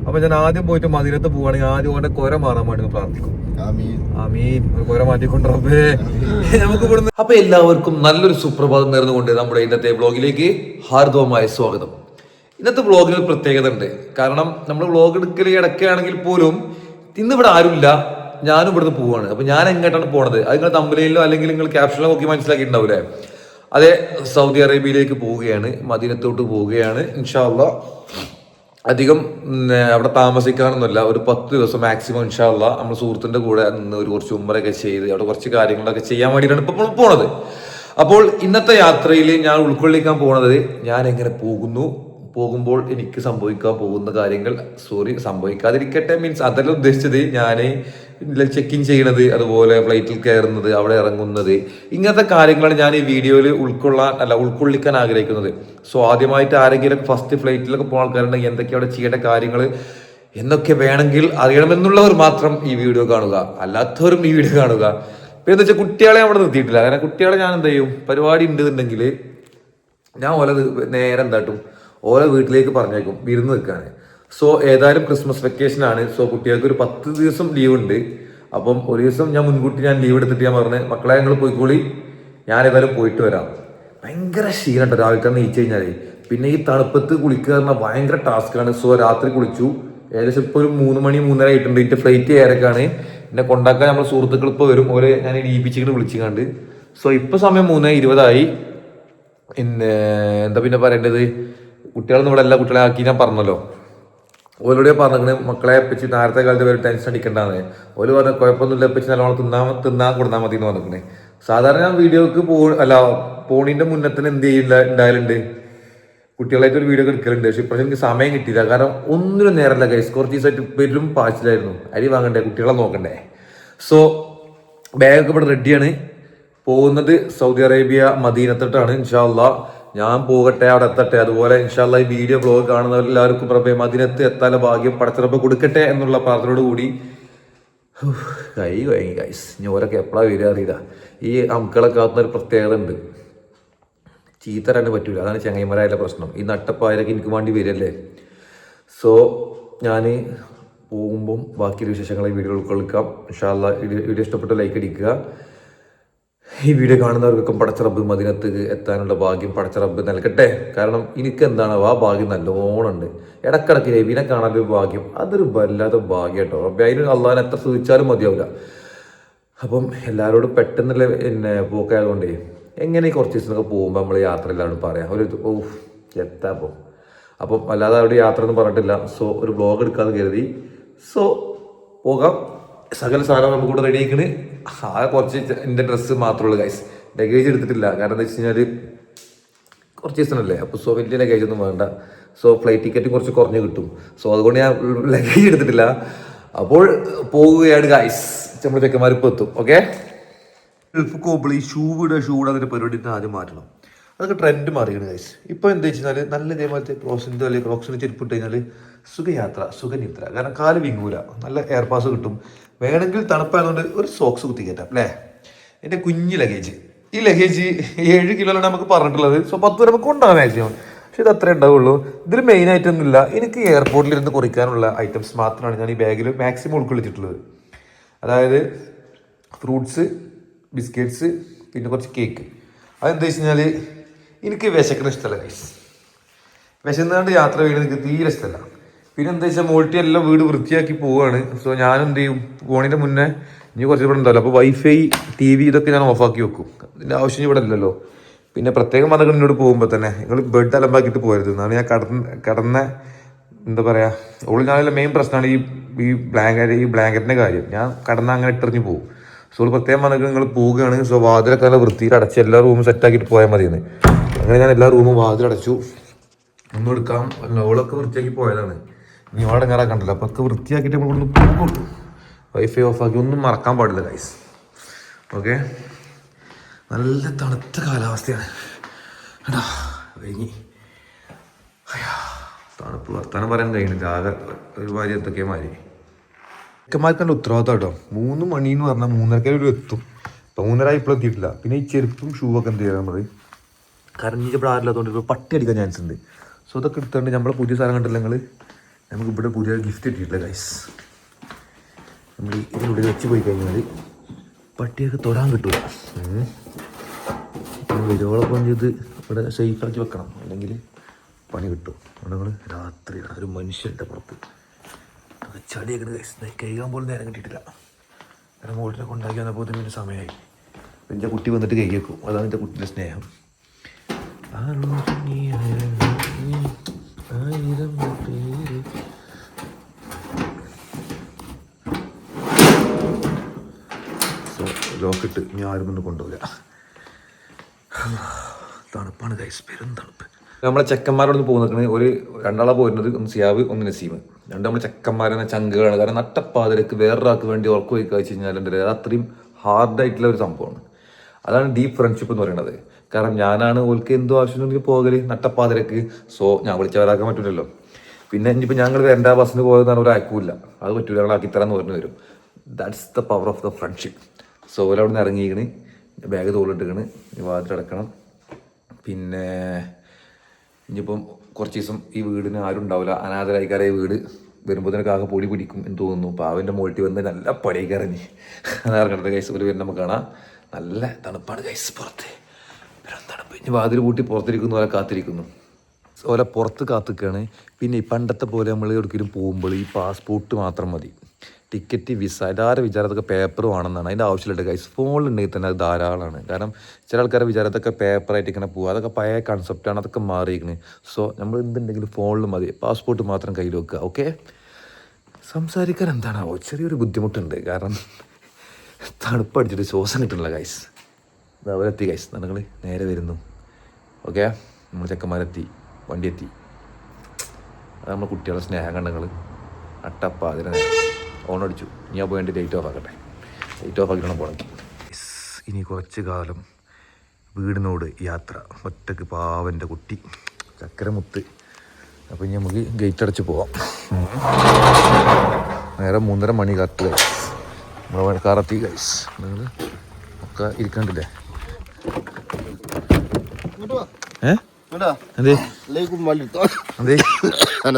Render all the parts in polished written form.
അപ്പൊ ഞാൻ ആദ്യം പോയിട്ട് മദീനത്ത് പോവാണെങ്കിൽ ആദ്യം ഓന്റെ കൊര മാറാൻ വേണ്ടി പ്രാർത്ഥിക്കും. ആമീൻ. കൊര മാറ്റിക്കൊണ്ട് റബ്ബേ നമുക്ക് ഇവിടുന്ന്. അപ്പൊ എല്ലാവർക്കും നല്ലൊരു സുപ്രഭാതം നേർന്നുകൊണ്ട് നമ്മുടെ ഇന്നത്തെ വ്ളോഗിലേക്ക് ഹാർദവമായ സ്വാഗതം. ഇന്നത്തെ വ്ളോഗിന് ഒരു പ്രത്യേകത ഉണ്ട്. കാരണം നമ്മൾ വ്ളോഗ് എടുക്കൽ ഇടയ്ക്കാണെങ്കിൽ പോലും ഇന്നിവിടെ ആരുമില്ല, ഞാനും ഇവിടുന്ന് പോവാണ്. അപ്പൊ ഞാൻ എങ്ങോട്ടാണ് പോണത് അത് നിങ്ങൾ തമ്പലയിലോ അല്ലെങ്കിൽ നിങ്ങൾ ക്യാപ്ഷനിലോ നോക്കി മനസ്സിലാക്കിയിട്ടുണ്ടാവില്ലേ. അതെ, സൗദി അറേബ്യയിലേക്ക് പോവുകയാണ്, മദീനത്തോട്ട് പോവുകയാണ്. ഇൻഷാ അല്ലാഹ് അധികം അവിടെ താമസിക്കാനൊന്നുമില്ല, ഒരു 10 ദിവസം മാക്സിമം ഇൻഷാ അല്ലാഹ് നമ്മൾ സുഹൃത്തിന്റെ കൂടെ നിന്ന് ഒരു കുറച്ച് ഉംറയൊക്കെ ചെയ്ത് അവിടെ കുറച്ച് കാര്യങ്ങളൊക്കെ ചെയ്യാൻ വേണ്ടിയിട്ടാണ് ഇപ്പൊ പോണത്. അപ്പോൾ ഇന്നത്തെ യാത്രയിൽ ഞാൻ ഉൾക്കൊള്ളിക്കാൻ പോണത് ഞാൻ എങ്ങനെ പോകുമ്പോൾ എനിക്ക് സംഭവിക്കാൻ പോകുന്ന കാര്യങ്ങൾ, സംഭവിക്കാതിരിക്കട്ടെ, മീൻസ് അതല്ല ഉദ്ദേശിച്ചത്. ഞാൻ ചെക്ക് ഇൻ ചെയ്യണത്, അതുപോലെ ഫ്ലൈറ്റിൽ കയറുന്നത്, അവിടെ ഇറങ്ങുന്നത്, ഇങ്ങനത്തെ കാര്യങ്ങളാണ് ഞാൻ ഈ വീഡിയോയിൽ ഉൾക്കൊള്ളിക്കാൻ ആഗ്രഹിക്കുന്നത്. സോ ആദ്യമായിട്ട് ആരെങ്കിലും ഫസ്റ്റ് ഫ്ലൈറ്റിലൊക്കെ പോകുന്ന ആൾക്കാരുണ്ടെങ്കിൽ എന്തൊക്കെ അവിടെ ചെയ്യേണ്ട കാര്യങ്ങൾ എന്നൊക്കെ വേണമെങ്കിൽ അറിയണമെന്നുള്ളവർ മാത്രം ഈ വീഡിയോ കാണുക, അല്ലാത്തവരും ഈ വീഡിയോ കാണുക. ഇപ്പം എന്താ വെച്ചാൽ കുട്ടികളെ അവിടെ നിർത്തിയിട്ടില്ല. കാരണം കുട്ടികളെ ഞാൻ എന്ത് ചെയ്യും, പരിപാടി ഉണ്ടെന്നുണ്ടെങ്കിൽ ഞാൻ നേരെ എന്താട്ടും ഓരോ വീട്ടിലേക്ക് പറഞ്ഞേക്കും വിരുന്ന് വെക്കാൻ. സോ ഏതായാലും ക്രിസ്മസ് വെക്കേഷൻ ആണ്. സോ കുട്ടികൾക്ക് ഒരു 10 ദിവസം ലീവ് ഉണ്ട്. അപ്പം ഒരു ദിവസം ഞാൻ മുൻകൂട്ടി ലീവ് എടുത്തിട്ട് ഞാൻ പറഞ്ഞ് മക്കളെ ഞങ്ങൾ പോയിക്കോളി, ഞാൻ ഏതായാലും പോയിട്ട് വരാം. ഭയങ്കര ക്ഷീണുണ്ട് രാവിലെ തന്നെ നീച്ച് കഴിഞ്ഞാൽ. പിന്നെ ഈ തണുപ്പത്ത് കുളിക്കുക പറഞ്ഞാൽ ഭയങ്കര ടാസ്ക്കാണ്. സോ രാത്രി കുളിച്ചു. ഏകദേശം ഇപ്പോൾ ഒരു 3 മണി 3:30 ആയിട്ടുണ്ട്. എൻ്റെ ഫ്ലൈറ്റ് ഏറെക്കാണ്. എന്നെ കൊണ്ടാക്കാൻ നമ്മൾ സുഹൃത്തുക്കൾ ഇപ്പോൾ വരും. ഓരോ ഞാൻ ഇടിപ്പിച്ചിട്ട് വിളിച്ചിങ്ങാണ്ട്. സോ ഇപ്പോൾ സമയം 3:20 പിന്നെ എന്താ പിന്നെ പറയേണ്ടത്, കുട്ടികളൊന്നും ഇവിടെ എല്ലാ കുട്ടികളെ ആക്കി ഞാൻ പറഞ്ഞല്ലോ. ഓരോടെ പറഞ്ഞിങ്ങനെ മക്കളെ വെച്ച് നേരത്തെ കാലത്ത് വരെ ടെൻഷൻ അടിക്കണ്ടാന്ന്. ഓല് പറഞ്ഞ കുഴപ്പമൊന്നുമില്ല, വെച്ച് നല്ലോണം തിന്നാൻ കൊടുത്താൽ മതി എന്ന് പറഞ്ഞിരിക്കണേ. സാധാരണ ഞാൻ വീഡിയോക്ക് പോണിന്റെ മുന്നത്തിന് എന്ത് ഉണ്ടായാലുണ്ട്, കുട്ടികളായിട്ട് ഒരു വീഡിയോ എടുക്കലുണ്ട്. പക്ഷെ ഇപ്പോഴും എനിക്ക് സമയം കിട്ടിയില്ല. കാരണം ഒന്നിനും നേരമല്ല ഗൈസ്. കുറച്ച് ദിവസമായിട്ട് പെരും പാച്ചിലായിരുന്നു. അരി വാങ്ങണ്ടേ, കുട്ടികളെ നോക്കണ്ടേ. സോ ബാഗൊക്കെ ഇവിടെ റെഡിയാണ്. പോകുന്നത് സൗദി അറേബ്യ മദീനത്തോട്ടാണ്. ഇൻഷാ അല്ലാഹ് ഞാൻ പോകട്ടെ, അവിടെ എത്തട്ടെ. അതുപോലെ ഇൻഷാ അല്ലാഹ് ഈ വീഡിയോ ബ്ലോഗ് കാണുന്നവരെല്ലാവർക്കും റബ്ബേ മദീനത്ത് എത്താനുള്ള ഭാഗ്യം പടച്ചിറപ്പ് കൊടുക്കട്ടെ എന്നുള്ള പ്രാർത്ഥനയോട് കൂടി കൈ കഴിഞ്ഞു ഗൈസ്. ഇനി ഓരൊക്കെ എപ്പോഴാണ് വരിക അറിയില്ല. ഈ അമക്കളെ കാത്തുന്ന ഒരു പ്രത്യേകത ഉണ്ട്, ചീത്ത തരാണ്ട് പറ്റൂല. അതാണ് ചങ്ങൈമരായുള്ള പ്രശ്നം. ഈ നട്ടപ്പായരൊക്കെ എനിക്ക് വേണ്ടി വരില്ലേ. സോ ഞാൻ പോകുമ്പം ബാക്കി വിശേഷങ്ങളെ വീഡിയോ ഉൾക്കൊള്ളിക്കാം. ഇൻഷാ അല്ലാഹ് വീഡിയോ ഇഷ്ടപ്പെട്ട ലൈക്ക് അടിക്കുക. ഈ വീഡിയോ കാണുന്നവർക്കൊക്കെ പടച്ചിറപ്പ് മദീനത്ത് എത്താനുള്ള ഭാഗ്യം പടച്ചിറപ്പ് നൽകട്ടെ. കാരണം എനിക്ക് എന്താണ് ആ ഭാഗ്യം നല്ലോണം ഉണ്ട്. ഇടക്കിടക്ക് നബീനെ കാണാനൊരു ഭാഗ്യം, അതൊരു വല്ലാത്ത ഭാഗ്യം കേട്ടോ. അതിന് അള്ളാഹിനെ എത്ര ശ്രദ്ധിച്ചാലും മതിയാവില്ല. അപ്പം എല്ലാവരോടും പെട്ടെന്നുള്ള പോക്കായതുകൊണ്ടേ എങ്ങനെ കുറച്ച് ദിവസമൊക്കെ പോകുമ്പോൾ നമ്മൾ യാത്ര എല്ലാവരും പറയാം ഒരു എത്താപ്പോൾ. അപ്പം അല്ലാതെ അവിടെ യാത്ര ഒന്നും പറഞ്ഞിട്ടില്ല. സോ ഒരു ബ്ലോഗ് എടുക്കാതെ കരുതി. സോ പോകാം. സകല സാധനം നമുക്ക് കൂടെ റെഡി ആയിക്കണ്. ആ കുറച്ച് എൻ്റെ ഡ്രസ്സ് മാത്രമേ ഉള്ളൂ ഗൈസ്. ലഗേജ് എടുത്തിട്ടില്ല. കാരണം എന്താ വെച്ച് കഴിഞ്ഞാൽ കുറച്ച് ദിവസമല്ലേ. അപ്പോൾ സോ വലിയ ലഗേജ് ഒന്നും വേണ്ട. സോ ഫ്ലൈറ്റ് ടിക്കറ്റ് കുറച്ച് കുറഞ്ഞ് കിട്ടും. സോ അതുകൊണ്ട് ഞാൻ ലഗേജ് എടുത്തിട്ടില്ല. അപ്പോൾ പോവുകയാണ് ഗൈസ്. നമ്മുടെ ചെക്കന്മാർ ഇപ്പോൾ എത്തും. ഓക്കെ, ഗൾഫ് പോകുമ്പോൾ ഈ ഷൂ അതിൻ്റെ പരിപാടി ആദ്യം മാറ്റണം. അതൊക്കെ ട്രെൻഡ് മാറിയാണ് ഗൈസ്. ഇപ്പോൾ എന്താ വെച്ച് കഴിഞ്ഞാൽ നല്ല ഇതേപോലത്തെ ക്രോക്സിൻ്റെ അല്ലെങ്കിൽ ക്രോക്സിന് ചെരുപ്പിട്ട് കഴിഞ്ഞാൽ സുഖയാത്ര, സുഖനിദ്ര. കാരണം കാല് വിങ്ങൂല, നല്ല എയർ പാസ് കിട്ടും. വേണമെങ്കിൽ തണുപ്പായതുകൊണ്ട് ഒരു സോക്സ് കുത്തി കയറ്റാം അല്ലേ. എൻ്റെ കുഞ്ഞ് ലഗേജ്, ഈ ലഗേജ് 7 കിലോയിലാണ് നമുക്ക് പറഞ്ഞിട്ടുള്ളത്. സോ 10 വരെ നമുക്ക് ഉണ്ടാകാം മാക്സിമം. പക്ഷെ ഇത് അത്രേ ഉണ്ടാവുള്ളൂ. ഇതിൽ മെയിൻ ആയിട്ടൊന്നുമില്ല. എനിക്ക് എയർപോർട്ടിൽ ഇരുന്ന് കുറിക്കാനുള്ള ഐറ്റംസ് മാത്രമാണ് ഞാൻ ഈ ബാഗിൽ മാക്സിമം ഉൾക്കൊള്ളിച്ചിട്ടുള്ളത്. അതായത് ഫ്രൂട്ട്സ്, ബിസ്ക്കറ്റ്സ്, പിന്നെ കുറച്ച് കേക്ക്. അതെന്താ വെച്ച് കഴിഞ്ഞാൽ എനിക്ക് വിശക്കുന്ന ഇഷ്ടമല്ല ഗൈസ്. വിശന്നാണ്ട് യാത്ര ചെയ്യുന്നത് എനിക്ക് തീരെ ഇഷ്ടമല്ല. പിന്നെ എന്താ വെച്ചാൽ മോൾട്ടി എല്ലാം വീട് വൃത്തിയാക്കി പോവുകയാണ്. സോ ഞാൻ എന്ത് ചെയ്യും, പോണിൻ്റെ മുന്നേ ഇനി കുറച്ച് ഇവിടെ ഉണ്ടല്ലോ, അപ്പോൾ വൈഫൈ, TV ഇതൊക്കെ ഞാൻ ഓഫാക്കി വെക്കും. ഇതിൻ്റെ ആവശ്യം ഇവിടെ ഇല്ലല്ലോ. പിന്നെ പ്രത്യേകം വന്നൊക്കെ എന്നോട് പോകുമ്പോൾ തന്നെ നിങ്ങൾ ബെഡ് അലമ്പാക്കിയിട്ട് പോകരുത് എന്നാണ് ഞാൻ കടന്ന എന്താ പറയുക. ഓള് ഞാനുള്ള മെയിൻ പ്രശ്നമാണ് ഈ ബ്ലാങ്കറ്റിൻ്റെ കാര്യം. ഞാൻ കടന്ന് അങ്ങനെ ഇട്ടെറിഞ്ഞ് പോകും. സോ പ്രത്യേകം വന്നൊക്കെ നിങ്ങൾ പോവുകയാണ്. സോ വാതിലൊക്കെ നല്ല വൃത്തിയിൽ അടച്ച് എല്ലാ റൂമും സെറ്റാക്കിയിട്ട് പോയാൽ മതിയെന്ന്. അങ്ങനെ ഞാൻ എല്ലാ റൂമും വാതിലടച്ചു. ഒന്നും എടുക്കാം, ഓളൊക്കെ വൃത്തിയാക്കി പോയതാണ്. ഇനി അവിടെ ഇങ്ങനെ കണ്ടല്ലോ. അപ്പോൾ ഒക്കെ വൃത്തിയാക്കിയിട്ട് നമ്മൾ ഇവിടുന്ന് പോകുള്ളൂ. വൈഫൈ ഓഫാക്കി ഒന്നും മറക്കാൻ പാടില്ല ഗൈസ്. ഓക്കെ, നല്ല തണുത്ത കാലാവസ്ഥയാണ് കേട്ടോ. കഴിഞ്ഞ് തണുപ്പ് വർത്താനം പറയാൻ കഴിയുന്നില്ല. ആകെ ഒരു ഭാര്യ എന്തൊക്കെയാ മാതിരി. ചെക്കന്മാർക്ക് നല്ല ഉത്തരവാദിത്തം കേട്ടോ. 3 മണി എന്ന് പറഞ്ഞാൽ 3:30 എത്തും. ഇപ്പം 3:30 ഇപ്പോഴും എത്തിയിട്ടില്ല. പിന്നെ ഈ ചെരുപ്പും ഷൂ ഒക്കെ എന്ത് ചെയ്യാം നമ്മൾ കരഞ്ഞിട്ട് ഇവിടെ ആരില്ലാത്തതുകൊണ്ട് ഇപ്പോൾ പട്ടി അടിക്കാൻ ചാൻസ് ഉണ്ട്. സോ ഇതൊക്കെ എടുത്തുകൊണ്ട് നമ്മളെ പുതിയ സാധനം കണ്ടില്ല നിങ്ങൾ, നമുക്ക് ഇവിടെ പുതിയ ഗിഫ്റ്റ് കിട്ടിയിട്ടില്ല ഗൈസ്. നമ്മൾ ഇതിനുള്ളിൽ വെച്ച് പോയി കഴിഞ്ഞാൽ പട്ടിയൊക്കെ തൊടാൻ കിട്ടില്ല. വരുവോളപ്പം ഇത് ഇവിടെ സേഫാക്കി വെക്കണം, അല്ലെങ്കിൽ പണി കിട്ടും. അവിടെ നമ്മൾ രാത്രിയാണ് ഒരു മനുഷ്യൻ്റെ പുറത്ത് ചളിയൊക്കെ ഗൈസ് കഴുകാൻ പോലും നേരം കിട്ടിയിട്ടില്ല. കാരണം മോട്ടിനെ കൊണ്ടാക്കി വന്നപ്പോൾ ഇതിന് സമയമായി. എൻ്റെ കുട്ടി വന്നിട്ട് കൈയ്യേക്കും, അതാണ് എൻ്റെ കുട്ടിയുടെ സ്നേഹം. ലോക്കിട്ട് ഇനി ആരും ഒന്നും കൊണ്ടുപോകില്ല. തണുപ്പാണ് ഗൈസ്, പെരും തണുപ്പ്. നമ്മളെ ചെക്കന്മാരോടൊന്ന് പോകുന്നത് ഒരു രണ്ടാളാണ് പോരുന്നത്, ഒന്ന് സിയാബ് ഒന്ന് നസീം. രണ്ട് നമ്മൾ ചെക്കന്മാരെന്ന ചങ്കുകളാണ്. കാരണം നട്ടപ്പാതിരക്ക് വേറൊരാൾക്ക് വേണ്ടി ഉറക്കം വയ്ക്കുക വെച്ച് കഴിഞ്ഞാൽ അത്രയും ഹാർഡായിട്ടുള്ള ഒരു സംഭവമാണ്. അതാണ് ഡീപ്പ് ഫ്രണ്ട്ഷിപ്പ് എന്ന് പറയുന്നത്. കാരണം ഞാനാണ് ഓൾക്ക് എന്തോ ആവശ്യമുണ്ടെങ്കിൽ പോകല് നട്ടപ്പാതിരക്ക്. സോ ഞാൻ വിളിച്ചവരാക്കാൻ പറ്റില്ലല്ലോ. പിന്നെ ഇനിയിപ്പോൾ ഞങ്ങൾ വരേണ്ട ബസ്സിന് പോയതെന്ന് ഒരു അയക്കൂല, അത് പറ്റൂല, ഞങ്ങൾ ആക്കിത്തരാന്ന് പറഞ്ഞു വരും. That's the power of the friendship. So ഓരവിടെ നിന്ന് ഇറങ്ങിയിരിക്കണ്, ബാഗ് തോളിട്ടിക്കണ്, വാതിലടക്കണം. പിന്നെ ഇനിയിപ്പം കുറച്ച് ദിവസം ഈ വീടിന് ആരും ഉണ്ടാവില്ല, അനാഥരായിക്കാരെ വീട് വരുമ്പോൾ തന്നെ ആകെ പൊടി പിടിക്കും എന്ന് തോന്നുന്നു. പാവിൻ്റെ മോട്ടി വന്ന് നല്ല പടിയൊക്കെ ഇറങ്ങി അതാർക്കണത്തെ കൈസ് ഒരു വരുന്ന നമുക്ക് കാണാം. നല്ല തണുപ്പാണ് കൈസ്, പുറത്ത് തണുപ്പ്. ഇനി വാതിൽ കൂട്ടി പുറത്തിരിക്കുന്നു, ഓലെ കാത്തിരിക്കുന്നു, ഓലെ പുറത്ത് കാത്തിക്കുകയാണ്. പിന്നെ ഈ പണ്ടത്തെ പോലെ നമ്മൾ എവിടെയെങ്കിലും പോകുമ്പോൾ ഈ പാസ്പോർട്ട് മാത്രം മതി, ടിക്കറ്റ് വിസ എല്ലാവരുടെ വിചാരത്തൊക്കെ പേപ്പർ വേണമെന്നാണ്. അതിൻ്റെ ആവശ്യമില്ല ഗൈസ്, ഫോണിലുണ്ടെങ്കിൽ തന്നെ അത് ധാരാളമാണ്. കാരണം ചില ആൾക്കാരുടെ വിചാരത്തൊക്കെ പേപ്പറായിട്ട് ഇങ്ങനെ പോകുക, അതൊക്കെ പഴയ കൺസെപ്റ്റാണ്, അതൊക്കെ മാറിയിരിക്കുന്നത്. സോ നമ്മൾ എന്തുണ്ടെങ്കിലും ഫോണിൽ മതി, പാസ്പോർട്ട് മാത്രം കയ്യിൽ വെക്കുക. ഓക്കെ, സംസാരിക്കാൻ എന്താണാവോ ചെറിയൊരു ബുദ്ധിമുട്ടുണ്ട്, കാരണം തണുപ്പടിച്ചിട്ട് ശ്വാസം കിട്ടുന്നില്ല ഗൈസ്. അത് അവരെത്തി ഗൈസ്, നിങ്ങൾ നേരെ വരുന്നു. ഓക്കെ, നമ്മൾ ചെക്കന്മാരെത്തി, വണ്ടി എത്തി. അത് നമ്മൾ കുട്ടികളുടെ സ്നേഹം കണ്ടങ്ങൾ അട്ടപ്പ അതിനെ ഓണടിച്ചു. ഞാൻ പോയി ലൈറ്റ് ഓഫ് ആക്കട്ടെ, ലൈറ്റ് ഓഫ് ആക്കിയിട്ടാണ് പോകണമെങ്കിൽ. ഇനി കുറച്ച് കാലം വീടിനോട് യാത്ര, ഒറ്റക്ക് പാവൻ്റെ കുട്ടി ചക്കരമുത്ത്. അപ്പോൾ ഇനി നമുക്ക് ഗേറ്റ് അടച്ച് പോവാം. നേരെ 3:30 മണി കറക്റ്റ് ഗൈസ്, നമ്മളെ കാറെത്തി ഗൈസ്. നിങ്ങൾ ഒക്കെ ഇരിക്കണ്ടില്ലേ? എന്തേ എന്തേ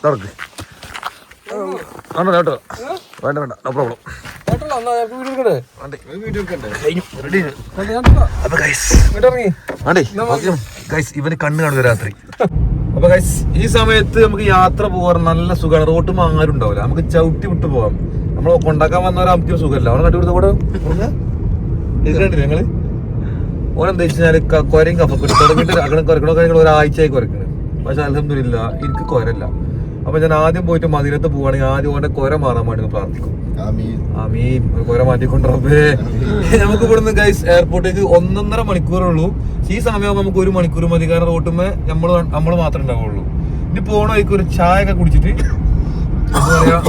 തുറക്ക് കേട്ടോ, വേണ്ട വേണ്ട, നോ പ്രോബ്ലം. ഇവന് കണ്ണ് കാണുക രാത്രി. അപ്പൊ ഗൈസ് ഈ സമയത്ത് നമുക്ക് യാത്ര പോകാൻ നല്ല സുഖമാണ്. റോട്ടും ആരും ഉണ്ടാവില്ല, നമുക്ക് ചവിട്ടി വിട്ട് പോകാം. നമ്മൾ കൊണ്ടാക്കാൻ വന്നവരാമത്തെ സുഖമല്ല, അവനെ കണ്ടുപിടുത്ത കൂടെ കണ്ടില്ല ഞങ്ങള്. ഓനെന്താ വെച്ചാൽ കൊരയും കഫക്കെട്ട് തുടങ്ങിയിട്ട് അങ്ങനെ കുറയ്ക്കണോ കാര്യങ്ങൾ ഒരാഴ്ചയായി കുറയ്ക്കണേ. പക്ഷെ അൽഹംദുലില്ലാ എനിക്ക് കൊരല്ല. അപ്പൊ ഞാൻ ആദ്യം പോയിട്ട് മദീനത്ത് പോവാണെങ്കിൽ ആദ്യം ഓന്റെ കൊര മാറാൻ വേണ്ടി പ്രാർത്ഥിക്കും. ആമീൻ, കൊര മാറ്റിക്കൊണ്ടേ. നമുക്ക് ഇവിടുന്ന് ഗൈസ് എയർപോർട്ടേക്ക് 1.5 മണിക്കൂറേ ഉള്ളൂ. ഈ സമയമാകുമ്പോൾ നമുക്ക് 1 മണിക്കൂർ മതി, കാരണം റോട്ടുമ്പോ നമ്മള് മാത്രമേ ഉണ്ടാവുള്ളൂ. ഇനി പോണ വഴിക്ക് ഒരു ചായ ഒക്കെ കുടിച്ചിട്ട് എന്താ പറയാ,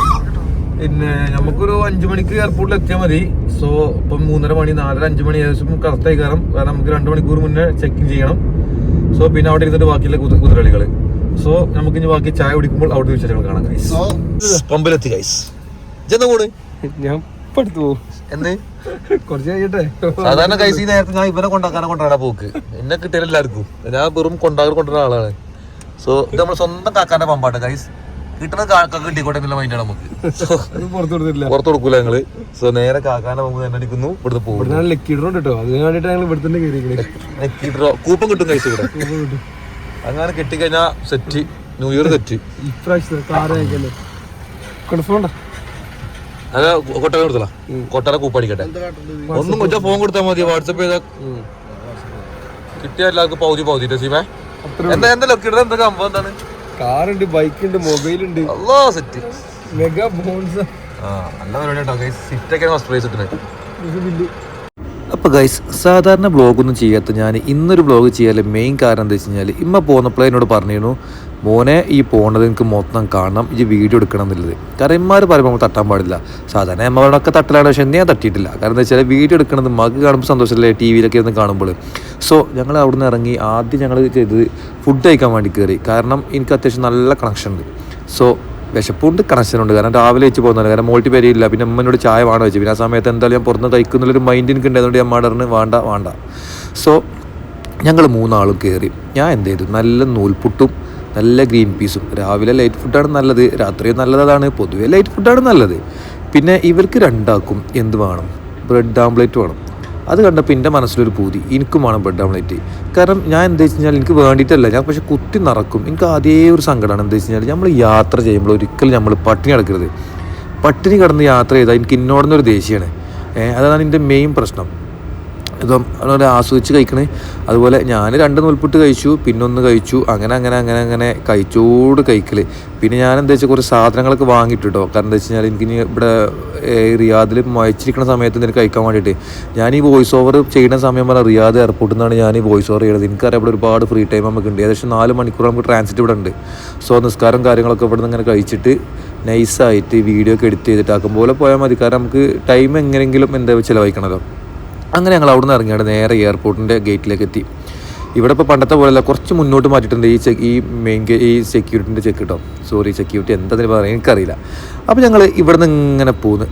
പിന്നെ നമുക്കൊരു 5 മണിക്ക് എയർപോർട്ടിൽ എത്തിയാൽ മതി. സോ ഇപ്പം 3:30 മണി 4:30 5 മണി ഏകദേശം കറക്റ്റായി കയറാം. കാരണം നമുക്ക് 2 മണിക്കൂർ മുന്നേ ചെക്കിങ് ചെയ്യണം. സോ പിന്നെ അവിടെ ഇരുന്നിട്ട് ബാക്കിയുള്ള കുതിരളികള്. സോ നമുക്ക് ഇനി ബാക്കി ചായ കുടിക്കുമ്പോൾ അവിടെ വിശേഷങ്ങൾ കാണാം ഗൈസ്. പമ്പിലെത്തി ഗൈസ്. ഇതെന്താ കൂടെ ഞാൻ പഠിത്തു പോകും എന്ന് കുറച്ച് കഴിഞ്ഞിട്ടെ. സാധാരണ ഗൈസ് ഈ നേരത്തെ ഞാൻ ഇവനെ കൊണ്ടാക്കാനെ പോക്ക്, എന്നെ കിട്ടിയാലും എല്ലാവർക്കും. ഞാൻ വെറും കൊണ്ടുവരുന്ന ആളാണ്. സോ ഇത് നമ്മൾ സ്വന്തം കാക്കാന്റെ പമ്പാട്ട് ഗൈസ്. കിട്ടുന്ന കാക്ക കിട്ടിക്കോട്ടെ എന്നുള്ള മൈൻഡാണ് നമുക്ക്. പുറത്ത് കൊടുക്കൂല ഞങ്ങള്. സോ നേരെ കാക്കാന്റെ മുമ്പ് തന്നെ അടിക്കുന്നു, ഇവിടുന്ന് പോകും. കൂപ്പൺ കിട്ടും കൈസ് ഇവിടെ. അങ്ങനെ കെട്ടിക്കഴിഞ്ഞാ സെറ്റ്, ന്യൂ ഇയർ സെറ്റ്. അതെ കൊട്ടാര കൊടുത്തല, കൊട്ടാര കൂപ്പടിക്കട്ടെ. ഒന്നും കൊച്ചാ ഫോൺ കൊടുത്താൽ മതി, വാട്സപ്പ് ചെയ്താ കിട്ടിയ എല്ലാവർക്കും പൗതി സീമേ. എന്താ ലക്കിയുടെ എന്താ സംഭവം എന്താണ്? കാറുണ്ട്, ബൈക്കുണ്ട്, മൊബൈലുണ്ട്, സെറ്റ് മെഗാ ബോൺസ്. നല്ല പരിപാടി ഗൈസ്. സിറ്റൊക്കെ ഫസ്റ്റ് പ്രൈസ് കിട്ടുന്നത്. അപ്പോൾ ഗൈസ് സാധാരണ വ്ളോഗൊന്നും ചെയ്യാത്ത ഞാൻ ഇന്നൊരു വ്ളോഗ് ചെയ്യാൻ മെയിൻ കാരണം എന്താ വെച്ച് കഴിഞ്ഞാൽ, ഇമ്മ പോന്നപ്പോൾ എന്നോട് പറഞ്ഞിരുന്നു, മോനെ ഈ പോണത് എനിക്ക് മൊത്തം കാണണം, ഈ വീഡിയോ എടുക്കണം എന്നുള്ളത്. കാരണം ഇമ്മാർ പറയുമ്പോൾ നമ്മൾ തട്ടാൻ പാടില്ല. സാധാരണ അമ്മകളൊക്കെ തട്ടലാണ്, പക്ഷെ ഞാൻ തട്ടിയിട്ടില്ല. കാരണം എന്താ വെച്ചാൽ വീഡിയോ എടുക്കണത് മക് കാണുമ്പോൾ സന്തോഷമല്ലേ, ടി വിയിലൊക്കെ ഇരുന്ന് കാണുമ്പോൾ. സോ ഞങ്ങൾ അവിടെ നിന്ന് ഇറങ്ങി ആദ്യം ഞങ്ങൾ ചെയ്തത് ഫുഡ് കഴിക്കാൻ വേണ്ടി കയറി. കാരണം എനിക്ക് അത്യാവശ്യം നല്ല കണക്ഷൻ ഉണ്ട്. സോ വിശപ്പുണ്ട്, കണക്ഷനുണ്ട്. കാരണം രാവിലെ വെച്ച് പോകുന്നതല്ല, കാരണം മോൾട്ടി പേരില്ല. പിന്നെ അമ്മനോട് ചായ വേണം വെച്ചു. പിന്നെ ആ സമയത്ത് എന്തായാലും ഞാൻ പുറത്തുനിന്ന് കഴിക്കുന്നുള്ളൊരു മൈൻഡ് എനിക്ക് ഉണ്ടായതുകൊണ്ട് ഞാൻ മാടറിന് വേണ്ട. സോ ഞങ്ങൾ 3 ആളും കയറി. ഞാൻ എന്ത് ചെയ്തു, നല്ല നൂൽപുട്ടും നല്ല ഗ്രീൻ പീസും. രാവിലെ ലൈറ്റ് ഫുഡാണ് നല്ലത്, രാത്രിയും നല്ലതാണ്, പൊതുവേ ലൈറ്റ് ഫുഡാണ് നല്ലത്. പിന്നെ ഇവർക്ക് രണ്ടാക്കും എന്ത് വേണം, ബ്രെഡ് ആംപ്ലേറ്റ് വേണം. അത് കണ്ടപ്പോൾ എൻ്റെ മനസ്സിലൊരു പൂതി, എനിക്കും വേണം ബ്രെഡ് ആംപ്ലേറ്റ്. കാരണം ഞാൻ എന്താ വെച്ച് കഴിഞ്ഞാൽ എനിക്ക് വേണ്ടിയിട്ടല്ല, ഞാൻ പക്ഷേ കുത്തി നിറക്കും. എനിക്ക് അതേ ഒരു സങ്കടമാണ്. എന്താ വെച്ച് കഴിഞ്ഞാൽ നമ്മൾ യാത്ര ചെയ്യുമ്പോൾ ഒരിക്കലും നമ്മൾ പട്ടിണി കിടക്കരുത്. പട്ടിണി കിടന്ന് യാത്ര ചെയ്താൽ എനിക്ക് ഇന്നോടുന്നൊരു ദേഷ്യമാണ്. അതാണ് എൻ്റെ മെയിൻ പ്രശ്നം. ഇപ്പം അതുപോലെ ആസ്വദിച്ച് കഴിക്കണേ. അതുപോലെ ഞാൻ 2 നൂൽപുട്ട് കഴിച്ചു, പിന്നെ 1 കഴിച്ചു, അങ്ങനെ കഴിച്ചോട് കഴിക്കൽ. പിന്നെ ഞാൻ എന്താ വെച്ചാൽ കുറച്ച് സാധനങ്ങളൊക്കെ വാങ്ങിയിട്ടോ. കാരണം എന്താ വെച്ച് കഴിഞ്ഞാൽ എനിക്കിനി ഇവിടെ റിയാദിൽ മുയച്ചിരിക്കുന്ന സമയത്ത് എനിക്ക് കഴിക്കാൻ വേണ്ടിയിട്ട് ഞാൻ ഈ വോയിസ് ഓവർ ചെയ്യുന്ന സമയം പറഞ്ഞാൽ റിയാദ് എയർപോർട്ടിൽ നിന്നാണ് ഞാൻ ഈ വോയിസ് ഓവർ ചെയ്യുന്നത്. എനിക്കറിയാം ഇവിടെ ഒരുപാട് ഫ്രീ ടൈം നമുക്ക് ഉണ്ട്. ഏകദേശം 4 മണിക്കൂർ നമുക്ക് ട്രാൻസിറ്റ് ഇവിടെ ഉണ്ട്. സോ നിസ്കാരം കാര്യങ്ങളൊക്കെ ഇവിടെ നിന്ന് ഇങ്ങനെ കഴിച്ചിട്ട് നൈസായിട്ട് വീഡിയോ ഒക്കെ എഡിറ്റ് ചെയ്തിട്ട് ആക്കും പോലെ പോയാൽ മതി. കാരണം നമുക്ക് ടൈം എങ്ങനെയെങ്കിലും എന്താ ചിലവഴിക്കണമല്ലോ. അങ്ങനെ ഞങ്ങൾ അവിടെ നിന്ന് ഇറങ്ങിയാണ് നേരെ എയർപോർട്ടിൻ്റെ ഗേറ്റിലേക്ക് എത്തി. ഇവിടെ ഇപ്പോൾ പണ്ടത്തെ പോലെയല്ല, കുറച്ച് മുന്നോട്ട് മാറ്റിയിട്ടുണ്ട് ഈ മെയിൻ ഈ സെക്യൂരിറ്റിൻ്റെ ചെക്ക് കേട്ടോ. സോറി, സെക്യൂരിറ്റി എന്താണെന്ന് പറയാൻ എനിക്കറിയില്ല. അപ്പോൾ ഞങ്ങൾ ഇവിടെ നിന്ന് ഇങ്ങനെ പോകുന്നു,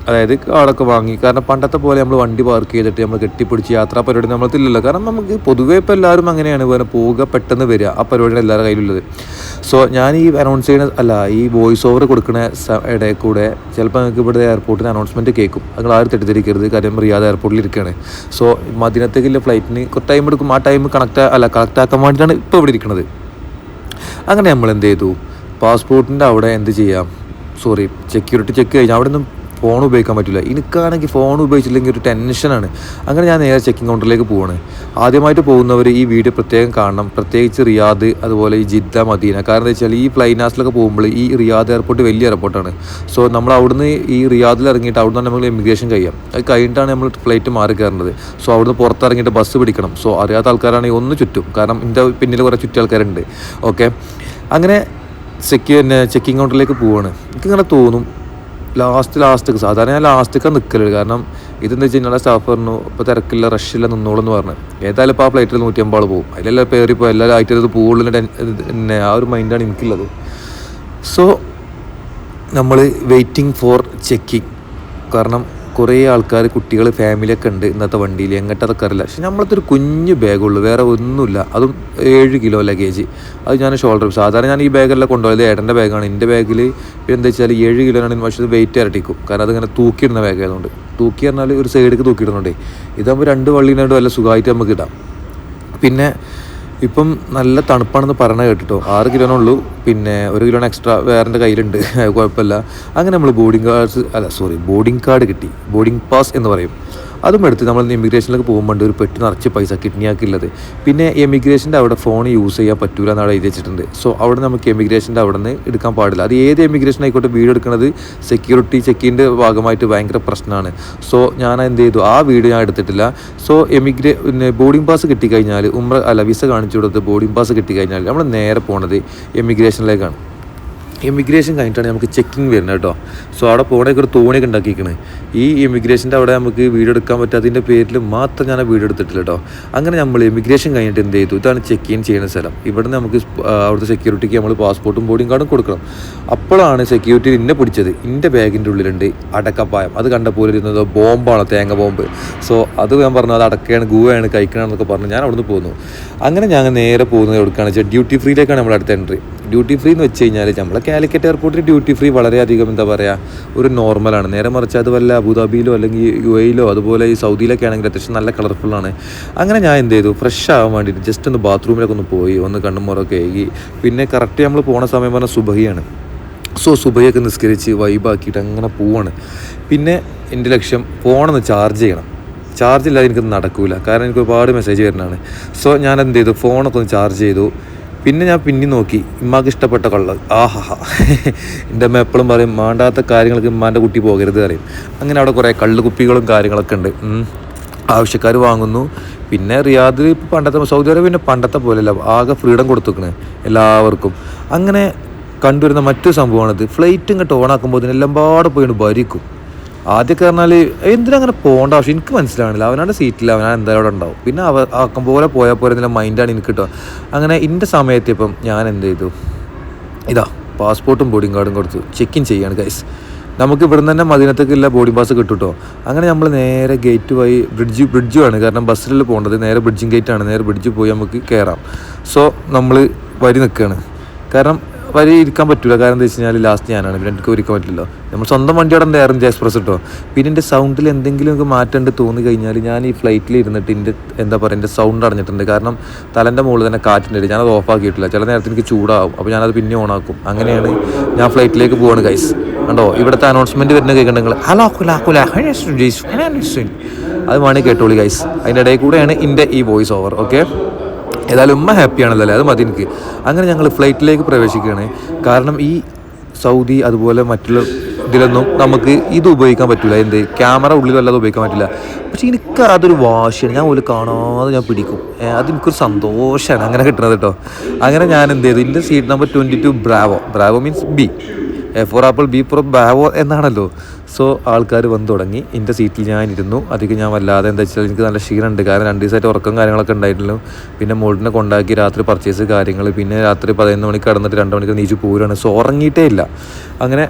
അതായത് കാർഡൊക്കെ വാങ്ങി. കാരണം പണ്ടത്തെ പോലെ നമ്മൾ വണ്ടി പാർക്ക് ചെയ്തിട്ട് നമ്മൾ കെട്ടിപ്പിടിച്ച് യാത്രാ പരിപാടി നമ്മൾക്കില്ലല്ലോ. കാരണം നമുക്ക് പൊതുവേ ഇപ്പോൾ എല്ലാവരും അങ്ങനെയാണ്, വേറെ പോവുക പെട്ടെന്ന് വരിക, ആ പരിപാടിയാണ് എല്ലാവരുടെ കയ്യിലുള്ളത്. സോ ഞാൻ ഈ അനൗൺസ് ചെയ്യുന്ന ഈ വോയിസ് ഓവർ കൊടുക്കുന്ന ഇടയിൽ കൂടെ ചിലപ്പോൾ നിങ്ങൾക്ക് ഇവിടെ എയർപോർട്ടിന് അനൗൺസ്മെൻറ്റ് കേൾക്കും. നിങ്ങൾ ആരും തെറ്റിദ്ധരിക്കരുത്, കാര്യം റിയാദ് എയർപോർട്ടിൽ ഇരിക്കുകയാണ്. സോ മദീനത്തേക്കുള്ള ഫ്ലൈറ്റിന് കുറച്ച് ടൈം എടുക്കും. ആ ടൈം കണക്റ്റ് ആക്കാൻ വേണ്ടിയിട്ടാണ് ഇപ്പോൾ ഇവിടെ ഇരിക്കുന്നത്. അങ്ങനെ നമ്മൾ എന്ത് ചെയ്തു, പാസ്പോർട്ടിൻ്റെ അവിടെ എന്ത് ചെയ്യാം, സെക്യൂരിറ്റി ചെക്ക് കഴിഞ്ഞാൽ അവിടെ നിന്നും ഫോൺ ഉപയോഗിക്കാൻ പറ്റില്ല. എനിക്കാണെങ്കിൽ ഫോൺ ഉപയോഗിച്ചില്ലെങ്കിൽ ഒരു ടെൻഷനാണ്. അങ്ങനെ ഞാൻ നേരെ ചെക്കിംഗ് കൗണ്ടറിലേക്ക് പോവാണ്. ആദ്യമായിട്ട് പോകുന്നവർ ഈ വീഡിയോ പ്രത്യേകം കാണണം, പ്രത്യേകിച്ച് റിയാദ്, അതുപോലെ ഈ ജിദ്ദ, മദീന. കാരണം എന്താ വെച്ചാൽ ഈ ഫ്ലൈനാസിലൊക്കെ പോകുമ്പോൾ ഈ റിയാദ് എയർപോർട്ട് വലിയ എയർപോർട്ടാണ്. സോ നമ്മൾ അവിടുന്ന് ഈ റിയാദിൽ ഇറങ്ങിയിട്ട് അവിടെ നിന്ന് നമ്മൾ ഇമിഗ്രേഷൻ കഴിയാം. അത് കഴിഞ്ഞിട്ടാണ് നമ്മൾ ഫ്ലൈറ്റ് മാറി കയറുന്നത്. സോ അവിടുന്ന് പുറത്തിറങ്ങിയിട്ട് ബസ് പിടിക്കണം. സോ അറിയാത്ത ആൾക്കാരാണെങ്കിൽ ഒന്ന് ചുറ്റും, കാരണം എൻ്റെ പിന്നിൽ കുറേ ചുറ്റി ആൾക്കാരുണ്ട്. ഓക്കെ, അങ്ങനെ ചെക്കിംഗ് കൗണ്ടറിലേക്ക് പോവാണ്. എനിക്കിങ്ങനെ തോന്നും ലാസ്റ്റ് സാധാരണ ഞാൻ ലാസ്റ്റൊക്കെ നിൽക്കലുണ്ട്. കാരണം ഇതെന്താ വെച്ച് കഴിഞ്ഞാൽ സ്റ്റാഫ് പറഞ്ഞു ഇപ്പോൾ തിരക്കില്ല, റഷില്ല, നിന്നോളെന്ന് പറഞ്ഞു. ഏതായാലും ഇപ്പോൾ ആ ഫ്ലൈറ്റിൽ 150 ആൾ പോകും. അതിലെല്ലാം പേറിപ്പോൾ എല്ലാവരും ആയിട്ട് പോകുള്ളൂ പിന്നെ ആ ഒരു മൈൻഡാണ് എനിക്കുള്ളത്. സോ നമ്മൾ വെയിറ്റിംഗ് ഫോർ ചെക്കിങ്. കാരണം കുറേ ആൾക്കാർ, കുട്ടികൾ, ഫാമിലിയൊക്കെ ഉണ്ട് ഇന്നത്തെ വണ്ടിയിൽ. എങ്ങോട്ടതൊക്കെ അറിയില്ല. പക്ഷെ നമ്മളത്തൊരു കുഞ്ഞ് ബാഗുള്ളൂ, വേറെ ഒന്നുമില്ല. അതും 7 കിലോ ലഗേജ്. അത് ഞാൻ ഷോൾഡർ, സാധാരണ ഞാൻ ഈ ബാഗെല്ലാം കൊണ്ടുപോയത് ഏട്ടൻ്റെ ബാഗാണ്. എൻ്റെ ബാഗിൽ എന്താ വെച്ചാൽ 7 കിലോനാണ്. പക്ഷേ ഇത് വെയിറ്റ് ഇരട്ടിക്കും. കാരണം അതിങ്ങനെ തൂക്കിയിടുന്ന ബാഗായതുകൊണ്ട്. തൂക്കി പറഞ്ഞാൽ ഒരു സൈഡിലേക്ക് തൂക്കിയിടുന്നുണ്ടേ. ഇതാകുമ്പോൾ 2 വള്ളിനായിട്ട് വല്ല സുഖമായിട്ട് നമുക്ക് ഇടാം. പിന്നെ ഇപ്പം നല്ല തണുപ്പാണെന്ന് പറഞ്ഞത് കേട്ടിട്ടോ. 6 കിലോനുള്ളൂ, പിന്നെ 1 കിലോ എക്സ്ട്രാ വേറെ കയ്യിലുണ്ട്, കുഴപ്പമില്ല. അങ്ങനെ നമ്മൾ ബോർഡിംഗ് കാർഡ് കിട്ടി, ബോർഡിംഗ് പാസ് എന്ന് പറയും. അതും എടുത്ത് നമ്മൾ ഇമിഗ്രേഷനിലേക്ക് പോകുമ്പോൾ ഒരു പെട്ടി നിറച്ച് പൈസ കിഡ്നിയാക്കിയുള്ളത്. പിന്നെ എമിഗ്രേഷൻ്റെ അവിടെ ഫോൺ യൂസ് ചെയ്യാൻ പറ്റൂല എന്നാണ് എഴുതി വെച്ചിട്ടുണ്ട്. സോ അവിടെ നമുക്ക് എമിഗ്രേഷൻ്റെ അവിടെ നിന്ന് എടുക്കാൻ പാടില്ല. അത് ഏത് എമിഗ്രേഷൻ ആയിക്കോട്ടെ, വീഡിയോ എടുക്കുന്നത് സെക്യൂരിറ്റി ചെക്കിൻ്റെ ഭാഗമായിട്ട് ഭയങ്കര പ്രശ്നമാണ്. സോ ഞാൻ എന്ത് ചെയ്തു, ആ വീഡിയോ ഞാൻ എടുത്തിട്ടില്ല. സോ ബോർഡിംഗ് പാസ് കിട്ടിക്കഴിഞ്ഞാൽ വിസ കാണിച്ചു കൊടുത്ത് ബോർഡിംഗ് പാസ് കിട്ടിക്കഴിഞ്ഞാൽ നമ്മൾ നേരെ പോണത് എമിഗ്രേഷനിലേക്കാണ്. എമിഗ്രേഷൻ കഴിഞ്ഞിട്ടാണ് നമുക്ക് ചെക്കിങ് വരുന്നത് കേട്ടോ. സോ അവിടെ പോകണമെങ്കിൽ ഒരു തോണിയൊക്കെ ഉണ്ടാക്കിയിരിക്കണേ. ഈ എമിഗ്രേഷൻ്റെ അവിടെ നമുക്ക് വീഡിയോ എടുക്കാൻ പറ്റാത്തതിൻ്റെ പേരിൽ മാത്രം ഞാൻ വീഡിയോ എടുത്തിട്ടില്ല കേട്ടോ. അങ്ങനെ നമ്മൾ എമിഗ്രേഷൻ കഴിഞ്ഞിട്ട് എന്ത് ചെയ്തു, ഇതാണ് ചെക്ക് ഇൻ ചെയ്യുന്ന സ്ഥലം. ഇവിടെ നമുക്ക് അവിടുത്തെ സെക്യൂരിറ്റിക്ക് നമ്മൾ പാസ്പോർട്ടും ബോർഡിംഗ് കാർഡും കൊടുക്കണം. അപ്പോഴാണ് സെക്യൂരിറ്റി എന്നെ പിടിച്ചത്. എൻ്റെ ബാഗിൻ്റെ ഉള്ളിലുണ്ട് അടക്കപ്പായം. അത് കണ്ടപ്പോൾ ഇരുന്നത് ബോംബാണ്, തേങ്ങ ബോംബ്. സോ അത് ഞാൻ പറഞ്ഞു അത് അടക്കയാണ്, ഗുവയാണ്, കഴിക്കണമെന്നൊക്കെ പറഞ്ഞു ഞാൻ അവിടുന്ന് പോന്നു. അങ്ങനെ ഞങ്ങൾ നേരെ പോകുന്നത് എവിടെക്കാണെന്ന് വെച്ചാൽ ഡ്യൂട്ടി ഫ്രീയിലേക്കാണ് നമ്മൾ അടുത്ത എൻട്രി. ഡ്യൂട്ടി ഫ്രീ എന്ന് വെച്ച് കഴിഞ്ഞാൽ നമ്മളെ കാലിക്കറ്റ് എയർപോർട്ടിൽ ഡ്യൂട്ടി ഫ്രീ വളരെയധികം എന്താ പറയുക, ഒരു നോർമലാണ്. നേരെ മറിച്ച് അത് വല്ല അബുദാബിയിലോ അല്ലെങ്കിൽ UAE അതുപോലെ ഈ സൗദിയിലൊക്കെ ആണെങ്കിൽ അത്യാവശ്യം നല്ല കളർഫുള്ളാണ്. അങ്ങനെ ഞാൻ എന്ത് ചെയ്തു, ഫ്രഷ് ആവാൻ വേണ്ടിയിട്ട് ജസ്റ്റ് ഒന്ന് ബാത്റൂമിലൊക്കെ ഒന്ന് പോയി, ഒന്ന് കണ്ണുമുറൊക്കെ കഴുകി. പിന്നെ കറക്റ്റ് നമ്മൾ പോണ സമയം പറഞ്ഞാൽ സുബഹിയാണ്. സോ സുബഹിയൊക്കെ നിസ്കരിച്ച് വൈബാക്കിയിട്ട് അങ്ങനെ പോവാണ്. പിന്നെ എൻ്റെ ലക്ഷ്യം ഫോണൊന്ന് ചാർജ് ചെയ്യണം. ചാർജ് ഇല്ലാതെ എനിക്കൊന്നും നടക്കില്ല, കാരണം എനിക്ക് ഒരുപാട് മെസ്സേജ് വരുന്നതാണ്. സോ ഞാൻ എന്ത് ചെയ്തു, ഫോണൊക്കെ ഒന്ന് ചാർജ് ചെയ്തു. പിന്നെ ഞാൻ പിന്നെ നോക്കി ഇമ്മാക്ക് ഇഷ്ടപ്പെട്ട കളർ. എൻ്റെ അമ്മ എപ്പോഴും പറയും വേണ്ടാത്ത കാര്യങ്ങൾക്ക് ഇമ്മാൻ്റെ കുട്ടി പോകരുത് പറയും. അങ്ങനെ അവിടെ കുറേ കള്ളുകുപ്പികളും കാര്യങ്ങളൊക്കെ ഉണ്ട്, ആവശ്യക്കാർ വാങ്ങുന്നു. പിന്നെ റിയാദ് ഇപ്പോൾ പണ്ടത്തെ, സൗദി അറേബ്യ പിന്നെ പണ്ടത്തെ പോലെയല്ല, ആകെ ഫ്രീഡം കൊടുത്തുക്കണേ എല്ലാവർക്കും. അങ്ങനെ കണ്ടുവരുന്ന മറ്റൊരു സംഭവമാണിത്. ഫ്ലൈറ്റ് ഇങ്ങോട്ട് ഓണാക്കുമ്പോൾ ഇതിനെല്ലാം പാടെ പോയിട്ട് ഭരിക്കും. ആദ്യമൊക്കെ പറഞ്ഞാൽ എന്തിനങ്ങനെ പോകേണ്ട ആവശ്യം എനിക്ക് മനസ്സിലാവണില്ല. അവനാണ്ട് സീറ്റിൽ അവനാ എന്തായാലും അവിടെ ഉണ്ടാവും. പിന്നെ ആക്കം പോലെ പോയാൽ പോലെ എന്തെങ്കിലും മൈൻഡാണ് എനിക്ക് കിട്ടുക. അങ്ങനെ എൻ്റെ സമയത്ത് ഇപ്പം ഞാൻ എന്ത് ചെയ്തു, പാസ്പോർട്ടും ബോർഡിംഗ് കാർഡും കൊടുത്തു ചെക്ക് ഇൻ ചെയ്യാണ് ഗൈസ്. നമുക്ക് ഇവിടുന്ന് തന്നെ മദീനത്തേക്കുള്ള ബോർഡിംഗ് പാസ് കിട്ടും കേട്ടോ. അങ്ങനെ നമ്മൾ നേരെ ഗേറ്റ് വഴി ബ്രിഡ്ജുമാണ്, കാരണം ബസ്സിലല്ല പോകേണ്ടത്, നേരെ ബ്രിഡ്ജിങ് ഗേറ്റാണ്, നേരെ ബ്രിഡ്ജിൽ പോയി നമുക്ക് കയറാം. സോ നമ്മൾ വരി നിൽക്കുകയാണ്, കാരണം വരി ഇരിക്കാൻ പറ്റില്ല, കാരണം എന്താ വെച്ച് കഴിഞ്ഞാൽ ലാസ്റ്റ് ഞാനാണ്, പിന്നെ എനിക്ക് ഇരിക്കാൻ പറ്റില്ലല്ലോ. നമ്മൾ സ്വന്തം വണ്ടിയോടെ എൻ്റെ എയർ ഇന്ത്യ എക്സ്പ്രസ് കേട്ടോ. പിന്നെ എൻ്റെ സൗണ്ടിൽ എന്തെങ്കിലും ഒക്കെ മാറ്റമുണ്ട് തോന്നി കഴിഞ്ഞാൽ ഞാൻ ഈ ഫ്ലൈറ്റിൽ ഇരുന്നിട്ട് എൻ്റെ എന്താ പറയുക എൻ്റെ സൗണ്ട് അടഞ്ഞിട്ടുണ്ട്, കാരണം തലൻ്റെ മുകളിൽ തന്നെ കാറ്റിൻ്റെ ഞാനത് ഓഫാക്കിയിട്ടില്ല. ചില നേരത്തെ എനിക്ക് ചൂടാവും, അപ്പോൾ ഞാനത് പിന്നെ ഓണാക്കും. അങ്ങനെയാണ് ഞാൻ ഫ്ലൈറ്റിലേക്ക് പോവാണ് ഗൈസ്. കണ്ടോ ഇവിടുത്തെ അനൗൺസ്മെൻറ്റ് വരുന്ന കേൾക്കുന്നുണ്ടെങ്കിൽ അത് വേണമെങ്കിൽ കേട്ടോളി ഗൈസ്. അതിൻ്റെ ഇടയിൽ കൂടെയാണ് എൻ്റെ ഈ വോയിസ് ഓവർ. ഓക്കെ, ഏതായാലും ഉമ്മ ഹാപ്പിയാണല്ലോ അല്ലേ, അത് മതി എനിക്ക്. അങ്ങനെ ഞങ്ങൾ ഫ്ലൈറ്റിലേക്ക് പ്രവേശിക്കുകയാണ്. കാരണം ഈ സൗദി അതുപോലെ മറ്റുള്ള ഇതിലൊന്നും നമുക്ക് ഇത് ഉപയോഗിക്കാൻ പറ്റില്ല, എന്ത് ക്യാമറ ഉള്ളിലല്ലാതെ ഉപയോഗിക്കാൻ പറ്റില്ല. പക്ഷേ എനിക്ക് അതൊരു വാശിയാണ്, ഞാൻ പോലും കാണാതെ ഞാൻ പിടിക്കും, അതെനിക്കൊരു സന്തോഷമാണ് അങ്ങനെ കിട്ടുന്നത് കേട്ടോ. അങ്ങനെ ഞാൻ എന്ത് ചെയ്തു, എൻ്റെ seat number 22 bravo means B, for apple, B for bravo എന്നാണല്ലോ. സോ ആൾക്കാർ വന്നു തുടങ്ങി, എൻ്റെ സീറ്റിൽ ഞാനിരുന്നു. അധികം ഞാൻ വല്ലാതെ എന്താ വെച്ചാൽ എനിക്ക് നല്ല ക്ഷീണമുണ്ട്, കാരണം 2 ദിവസമായിട്ട് ഉറക്കം കാര്യങ്ങളൊക്കെ ഉണ്ടായിട്ടുള്ളൂ. പിന്നെ മോളിനെ കൊണ്ടാക്കി രാത്രി പർച്ചേസ് കാര്യങ്ങൾ, പിന്നെ രാത്രി 11 മണിക്ക് കടന്നിട്ട് 2 മണിക്ക് നീച്ച് പോരുകയാണ്. സോ ഉറങ്ങിയിട്ടേ ഇല്ല. അങ്ങനെ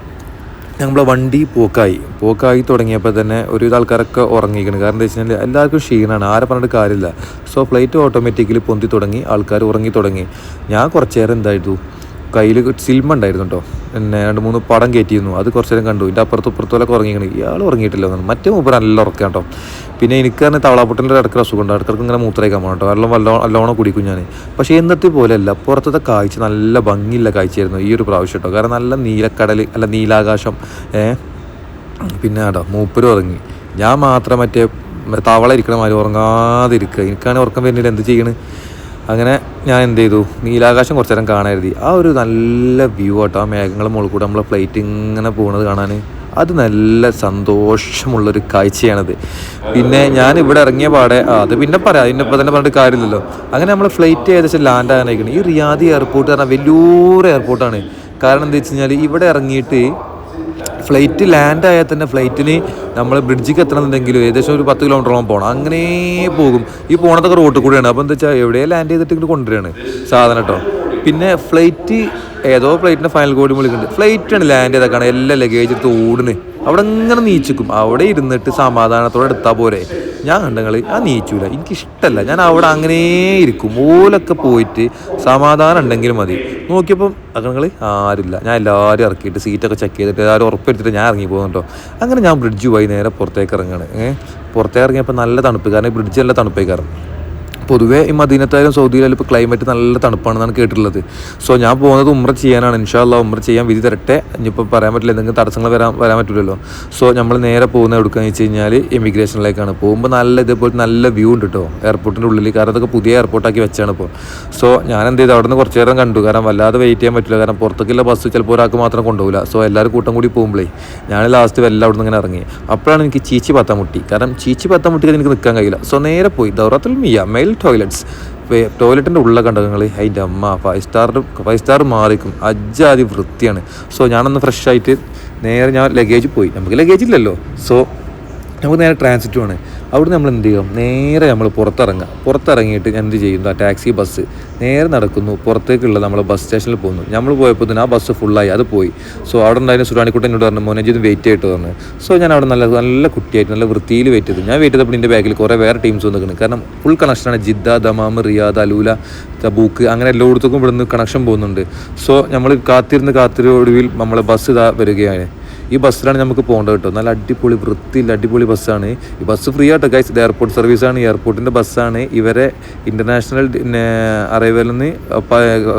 നമ്മളെ വണ്ടി പോക്കായി തുടങ്ങിയപ്പോൾ തന്നെ ഒരുവിധ ആൾക്കാരൊക്കെ ഉറങ്ങിയിരിക്കണം, കാരണം എന്താ വെച്ച് കഴിഞ്ഞാൽ എല്ലാവർക്കും ക്ഷീണമാണ്, ആരെ പറഞ്ഞിട്ട് കാര്യമില്ല. സോ ഫ്ലൈറ്റ് ഓട്ടോമാറ്റിക്കലി പൊന്തി തുടങ്ങി, ആൾക്കാർ ഉറങ്ങി തുടങ്ങി. ഞാൻ കുറച്ച് നേരം എന്തായിരുന്നു, കയ്യിൽ സിൽമ ഉണ്ടായിരുന്നു കേട്ടോ, പിന്നെ 2-3 പടം കയറ്റിയിരുന്നു, അത് കുറച്ച് നേരം കണ്ടു. ഇതിൻ്റെ അപ്പുറത്തോലൊക്കെ ഉറങ്ങിക്കണം, ഇയാൾ ഉറങ്ങിയിട്ടില്ല എന്നാണ്. മറ്റേ മൂപ്പർ നല്ല ഉറക്കാം കേട്ടോ. പിന്നെ എനിക്ക് തന്നെ തവളാപ്പൊട്ടിൻ്റെ ഇടയ്ക്ക് അസുഖമുണ്ട്, ഇടയ്ക്ക് ഇങ്ങനെ മൂത്രയിക്കാൻ പോകണം കേട്ടോ, നല്ലോണം കുടിക്കും ഞാൻ. പക്ഷേ എന്നത്തെ പോലെയല്ല, പുറത്തത്തെ കാഴ്ച നല്ല ഭംഗിയുള്ള കാഴ്ചയായിരുന്നു ഈ ഒരു പ്രാവശ്യം കേട്ടോ, കാരണം നല്ല നീലക്കടൽ, അല്ല നീലാകാശം. പിന്നെ കേട്ടോ മൂപ്പരും ഉറങ്ങി, ഞാൻ മാത്രം മറ്റേ തവള ഇരിക്കണ മാതിരി ഉറങ്ങാതിരിക്കുക. എനിക്കാണെങ്കിൽ ഉറക്കം വരുന്നില്ല, എന്ത് ചെയ്യണ്. അങ്ങനെ ഞാൻ എന്ത് ചെയ്തു, നീലാകാശം കുറച്ച് നേരം കാണാതിരുതി. ആ ഒരു നല്ല വ്യൂ കേട്ടോ, ആ മേഘങ്ങളുടെ മുകളിൽ കൂടെ നമ്മളെ ഫ്ലൈറ്റ് ഇങ്ങനെ പോകുന്നത് കാണാൻ, അത് നല്ല സന്തോഷമുള്ളൊരു കാഴ്ചയാണത്. പിന്നെ ഞാൻ ഇവിടെ ഇറങ്ങിയ പാടെ അത് പിന്നെ പറയാം, അതിനിപ്പോൾ തന്നെ പറഞ്ഞിട്ട് കാര്യമില്ലല്ലോ. അങ്ങനെ നമ്മൾ ഫ്ലൈറ്റ് ഏകദേശം ലാൻഡ് ആകാനായിരിക്കണം. ഈ റിയാദ് എയർപോർട്ട് പറഞ്ഞാൽ വലിയൊരു എയർപോർട്ടാണ്. കാരണം എന്താ വെച്ച് കഴിഞ്ഞാൽ ഇവിടെ ഇറങ്ങിയിട്ട് ഫ്ലൈറ്റ് ലാൻഡ് ആയാൽ തന്നെ ഫ്ലൈറ്റിന് നമ്മൾ ബ്രിഡ്ജിക്ക് എത്തണമെന്നുണ്ടെങ്കിലും ഏകദേശം ഒരു 10 കിലോമീറ്ററോളം പോകണം. അങ്ങനെ പോകും. ഈ പോണതൊക്കെ റോട്ടിൽ കൂടെയാണ്. അപ്പോൾ എന്താ വെച്ചാൽ എവിടെ ലാൻഡ് ചെയ്തിട്ട് ഇങ്ങോട്ട് കൊണ്ടുവരികയാണ് സാധനം കേട്ടോ. പിന്നെ ഫ്ലൈറ്റ് ഏതോ ഫ്ലൈറ്റിൻ്റെ ഫൈനൽ കോഡ് വിളിക്കുന്നുണ്ട്. ഫ്ലൈറ്റാണ് ലാൻഡ് ചെയ്തേക്കാണ്, എല്ലാ ലഗേജ് എടുത്ത് ഓടുന്നു. അവിടെ ഇങ്ങനെ നീച്ചിക്കും, അവിടെ ഇരുന്നിട്ട് സമാധാനത്തോടെ എടുത്താൽ പോരെ. ഞാൻ കണ്ടങ്ങൾ ഞാൻ നീച്ചൂല, എനിക്കിഷ്ടമല്ല. ഞാൻ അവിടെ അങ്ങനെ ഇരിക്കും. ഓലൊക്കെ പോയിട്ട് സമാധാനം ഉണ്ടെങ്കിലും മതി. നോക്കിയപ്പം അക്കങ്ങൾ ആരില്ല. ഞാൻ എല്ലാവരും ഇറക്കിയിട്ട് സീറ്റൊക്കെ ചെക്ക് ചെയ്തിട്ട് എല്ലാവരും ഉറപ്പെടുത്തിട്ട് ഞാൻ ഇറങ്ങി പോകുന്നുണ്ടോ. അങ്ങനെ ഞാൻ ബ്രിഡ്ജ് പോയി നേരെ പുറത്തേക്ക് ഇറങ്ങുകയാണ്. പുറത്തേക്ക് ഇറങ്ങിയപ്പോൾ നല്ല തണുപ്പ്, കാരണം ഈ ബ്രിഡ്ജ് നല്ല തണുപ്പേക്കാറും. പൊതുവേ ഈ മദീനത്തായാലും സൗദിയിലായാലും ഇപ്പോൾ ക്ലൈമറ്റ് നല്ല തണുപ്പാണെന്നാണ് കേട്ടിട്ടുള്ളത്. സോ ഞാൻ പോകുന്നത് ഉംറ ചെയ്യാനാണ്. ഇൻഷാ അല്ലാഹ് ഉംറ ചെയ്യാൻ വിധി തരട്ടെ. ഇനിയിപ്പോൾ പറയാൻ പറ്റില്ല, എന്തെങ്കിലും തടസ്സങ്ങൾ വരാൻ പറ്റില്ലല്ലോ. സോ നമ്മൾ നേരെ പോകുന്നത് എവിടെക്കാന്ന് വെച്ച് കഴിഞ്ഞാൽ ഇമിഗ്രേഷനിലേക്കാണ്. പോകുമ്പോൾ നല്ല ഇതേപോലെ നല്ല വ്യൂ ഉണ്ട് കേട്ടോ എയർപോർട്ടിൻ്റെ ഉള്ളിൽ, കാരണം അതൊക്കെ പുതിയ എയർപോർട്ടാക്കി വെച്ചാണ് ഇപ്പോൾ. സോ ഞാൻ എന്ത് ചെയ്തു, അവിടെ നിന്ന് കുറച്ച് നേരം കണ്ടു, കാരണം വല്ലാതെ വെയിറ്റ് ചെയ്യാൻ പറ്റില്ല, കാരണം പുറത്തേക്കുള്ള ബസ് ചിലപ്പോൾ ഒരാൾക്ക് മാത്രം കൊണ്ടുപോകില്ല. സോ എല്ലാവരും കൂട്ടം കൂടി പോകുമ്പോഴേ ഞാൻ ലാസ്റ്റ് വല്ല അവിടെ നിന്ന് ഇങ്ങനെ ഇറങ്ങി. അപ്പോഴാണ് എനിക്ക് ചീച്ചി പത്താൻ മുട്ടി, കാരണം ചീച്ചി പത്താൻ മുട്ടിക്കാൻ എനിക്ക് നിൽക്കാൻ കഴിയില്ല. സോ നേരെ പോയി ദൗറത്തുൽ മിയ മെയിൽ ടോയ്ലറ്റ്സ്. ടോയ്ലറ്റിൻ്റെ ഉള്ള കണ്ടങ്ങൾ അതിൻ്റെ അമ്മ 5 സ്റ്റാർ മാറിക്കും, അജ്ജാതി വൃത്തിയാണ്. സോ ഞാനൊന്ന് ഫ്രഷ് ആയിട്ട് നേരെ ഞാൻ ലഗേജ് പോയി. നമുക്ക് ലഗേജ് ഇല്ലല്ലോ. സോ നമുക്ക് നേരെ ട്രാൻസിറ്റ് ആണ്. അവിടെ നമ്മൾ എന്ത് ചെയ്യും, നേരെ നമ്മൾ പുറത്തിറങ്ങിയിട്ട് ഞാൻ എന്ത് ചെയ്യുന്നു, ടാക്സി ബസ് നേരെ നടക്കുന്നു പുറത്തേക്കുള്ള നമ്മൾ ബസ് സ്റ്റേഷനിൽ പോകുന്നു. നമ്മൾ പോയപ്പോൾ തന്നെ ആ ബസ് ഫുള്ളായി, അത് പോയി. സോ അവിടെ ഉണ്ടായിരുന്ന സുറാനിക്കുട്ടൻ എന്നോട് പറഞ്ഞു, മോനെ ഇത് വെയിറ്റ് ചെയ്തിട്ട് പറഞ്ഞു. സോ ഞാൻ അവിടെ നല്ല കുട്ടിയായിട്ട് നല്ല വൃത്തിയിൽ വെയിറ്റ് ചെയ്തു. ഞാൻ വെയിറ്റ് ചെയ്തപ്പോൾ എൻ്റെ ബാക്കിൽ കുറേ വേറെ ടീംസ് വന്നിരിക്കുന്നത്, കാരണം ഫുൾ കണക്ഷനാണ്. ജിദ്ദ, ദമാം, റിയാദ്, അലൂല, തബൂക്ക്, അങ്ങനെ എല്ലായിടത്തേക്കും ഇവിടെ നിന്ന് കണക്ഷൻ പോകുന്നുണ്ട്. സോ നമ്മൾ ഒടുവിൽ നമ്മളെ ബസ് ഇതാ വരികയാണ്. ഈ ബസ്സിലാണ് നമുക്ക് പോകേണ്ടത് കേട്ടോ. നല്ല അടിപൊളി വൃത്തിയില്ല അടിപൊളി ബസ്സാണ്. ഈ ബസ് ഫ്രീ ആട്ടോ ഗൈസ്. ഇത് എയർപോർട്ട് സർവീസാണ്, എയർപോർട്ടിൻ്റെ ബസ്സാണ്. ഇവരെ ഇൻ്റർനാഷണൽ അറൈവലിൽ നിന്ന്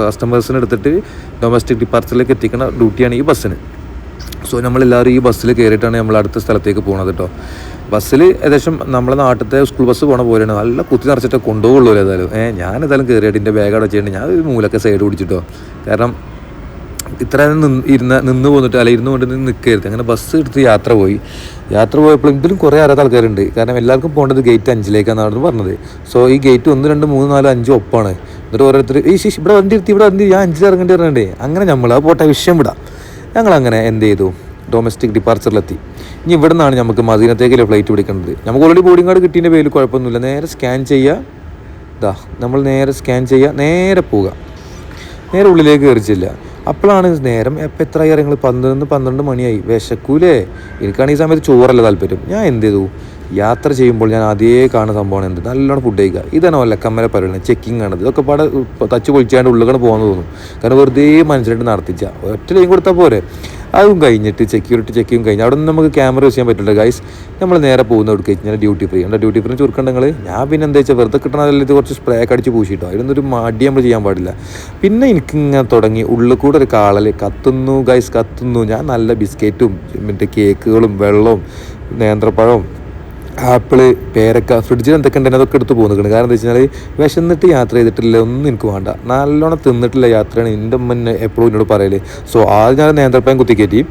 കസ്റ്റമേഴ്സിന് എടുത്തിട്ട് ഡൊമസ്റ്റിക് ഡിപ്പാർച്ചറിലേക്ക് എത്തിക്കുന്ന ഡ്യൂട്ടിയാണ് ഈ ബസ്സിന്. സോ നമ്മളെല്ലാവരും ഈ ബസ്സിൽ കയറിയിട്ടാണ് നമ്മൾ അടുത്ത സ്ഥലത്തേക്ക് പോകുന്നത് കേട്ടോ. ബസ്സിൽ ഏകദേശം നമ്മളെ നാട്ടിലത്തെ സ്കൂൾ ബസ് പോകണ പോലെയാണ്, നല്ല കുത്തി നിറച്ചിട്ട് കൊണ്ടുപോകുള്ളൂ. ഏതായാലും ഞാനേതായാലും കയറിയിട്ട് എൻ്റെ ബാഗ് അവിടെ വെച്ചിട്ടുണ്ട്. ഞാൻ ഒരു മൂലൊക്കെ സൈഡ് പിടിച്ചിട്ടോ, കാരണം ഇത്ര നിന്ന് പോന്നിട്ട് അല്ല ഇരുന്ന് കൊണ്ട് നിൽക്കരുത്. അങ്ങനെ ബസ് എടുത്ത് യാത്ര പോയപ്പോൾ ഇതിലും കുറേ അറിയാത്ത ആൾക്കാരുണ്ട്, കാരണം എല്ലാവർക്കും പോകേണ്ടത് ഗേറ്റ് 5 പറഞ്ഞത്. സോ ഈ ഗേറ്റ് 1, 2, 3, 4, 5 ഒപ്പാണ്. എന്നിട്ട് ഓരോരുത്തർ ഇവിടെ വണ്ടി ഇരുത്തി ഞാൻ 5 ഇറങ്ങേണ്ടി വരണ്ടേ. അങ്ങനെ നമ്മൾ ആ പോട്ടെ വിഷയം വിടാം. ഞങ്ങളങ്ങനെ എന്ത് ചെയ്തു, ഡൊമസ്റ്റിക് ഡിപ്പാർച്ചറിലെത്തി. ഇനി ഇവിടെ നിന്നാണ് നമുക്ക് മദീനത്തേക്കല്ലേ ഫ്ലൈറ്റ് പിടിക്കേണ്ടത്. നമുക്ക് ഓൾറെഡി ബോർഡിംഗ് കാർഡ് കിട്ടിയതിൻ്റെ പേരിൽ കുഴപ്പമൊന്നുമില്ല. നേരെ സ്കാൻ ചെയ്യുക, നമ്മൾ നേരെ സ്കാൻ ചെയ്യുക, നേരെ പോവുക, നേരെ ഉള്ളിലേക്ക് കയറിച്ചില്ല. അപ്പോഴാണ് നേരം എപ്പോൾ എത്ര ആയി ഞങ്ങൾ 12 മണിയായി. വിശക്കൂലേ? എനിക്കാണ് ഈ സമയത്ത് ചോറല്ല താല്പര്യം. ഞാൻ എന്ത് ചെയ്തു, യാത്ര ചെയ്യുമ്പോൾ ഞാൻ അതേ കാണുന്ന സംഭവമാണ് എന്ത്, നല്ലോണം ഫുഡ് കഴിക്കുക. ഇതാണ് ഒലക്കമ്മരെ പറയുന്നത്, ചെക്കിങ് ആണത്. ഇതൊക്കെ പാടെ തച്ച് പൊളിച്ചാണ്ട് ഉള്ളിൽ പോകാൻ തോന്നും. കാരണം വെറുതെ മനസ്സിലായിട്ട് നടത്തിച്ച ഒറ്റ ലൈൻ കൊടുത്താൽ പോരെ. അതും കഴിഞ്ഞിട്ട് സെക്യൂരിറ്റി ചെക്കിങ് കഴിഞ്ഞ് അവിടെ നിന്ന് നമുക്ക് ക്യാമറ യൂസ് ചെയ്യാൻ പറ്റില്ല ഗൈസ്. നമ്മൾ നേരെ പോകുന്ന എടുക്കുക കഴിഞ്ഞാൽ ഡ്യൂട്ടി ഫ്രീ ഉണ്ട്. ഡ്യൂട്ടി ഫ്രീ ചുരുക്കണ്ടെങ്കിൽ ഞാൻ പിന്നെ എന്താ വെച്ചാൽ വെറുതെ കിട്ടണമല്ല, ഇത് കുറച്ച് സ്പ്രേ ഒക്കെ അടിച്ച് പൂശിട്ടോ. അതിനൊന്നൊരു മടി നമ്മൾ ചെയ്യാൻ പാടില്ല. പിന്നെ എനിക്കിങ്ങനെ തുടങ്ങി ഉള്ളിൽ കൂടെ ഒരു കാളൽ കത്തുന്നു ഗൈസ്, കത്തുന്നു. ഞാൻ നല്ല ബിസ്ക്കറ്റും മറ്റേ കേക്കുകളും വെള്ളവും നേന്ത്രപ്പഴവും ആപ്പിള് പേരക്ക ഫ്രിഡ്ജിൽ എന്തൊക്കെ ഉണ്ടെങ്കിൽ അതൊക്കെ എടുത്ത് പോകുന്നുണ്ട്. കാരണം എന്താ വെച്ചാൽ വിശന്നിട്ട് യാത്ര ചെയ്തിട്ടില്ല, ഒന്നും എനിക്ക് വേണ്ട. നല്ലോണം തിന്നിട്ടില്ല യാത്രയാണ് എൻ്റെ അമ്മ എപ്പോഴും എന്നോട് പറയല്. സോ ആദ്യം ഞാൻ നേന്ത്രപ്പഴം കുത്തിക്കയറ്റി.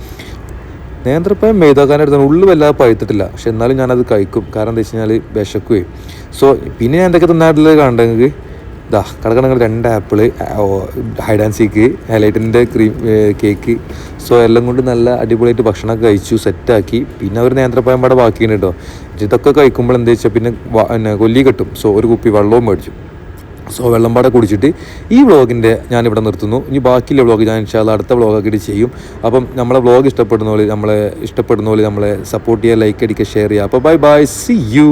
നേന്ത്രപ്പഴം മെയ്താക്കാനെടുത്താണ്, ഉള്ളു വല്ലാതെ പഴുത്തിട്ടില്ല. പക്ഷെ എന്നാലും ഞാനത് കഴിക്കും. കാരണം എന്താ വെച്ച് കഴിഞ്ഞാൽ വിശക്കുവേ. സോ പിന്നെ ഞാൻ എന്തൊക്കെ തിന്നായിട്ടുള്ളത് കണ്ടെങ്കിൽ കിടക്കണങ്ങൾ 2 ആപ്പിള്, ഹൈഡ് ആൻഡ് സീക്ക്, ഹൈലൈറ്റിൻ്റെ കേക്ക്. സോ എല്ലാം കൊണ്ട് നല്ല അടിപൊളിയായിട്ട് ഭക്ഷണമൊക്കെ കഴിച്ചു, സെറ്റാക്കി. പിന്നെ അവർ നേന്ത്രപ്പഴം പാടെ ബാക്കിയുണ്ട് കേട്ടോ. ഇതൊക്കെ കഴിക്കുമ്പോൾ എന്താ വെച്ചാൽ പിന്നെ കൊല്ലി കിട്ടും. സോ ഒരു കുപ്പി വെള്ളവും മേടിച്ചു. സോ വെള്ളം പാടെ കുടിച്ചിട്ട് ഈ വ്ളോഗിൻ്റെ ഞാനിവിടെ നിർത്തുന്നു. ഇനി ബാക്കിയുള്ള വ്ളോഗ് ഞാൻ ഇൻഷാ അല്ലാഹ് അടുത്ത വ്ളോഗാക്കിയിട്ട് ചെയ്യും. അപ്പം നമ്മളെ വ്ളോഗ് ഇഷ്ടപ്പെടുന്ന പോലെ നമ്മളെ സപ്പോർട്ട് ചെയ്യുക, ലൈക്ക് അടിക്കുക, ഷെയർ ചെയ്യുക. അപ്പോൾ ബൈ ബൈ, സീ യു.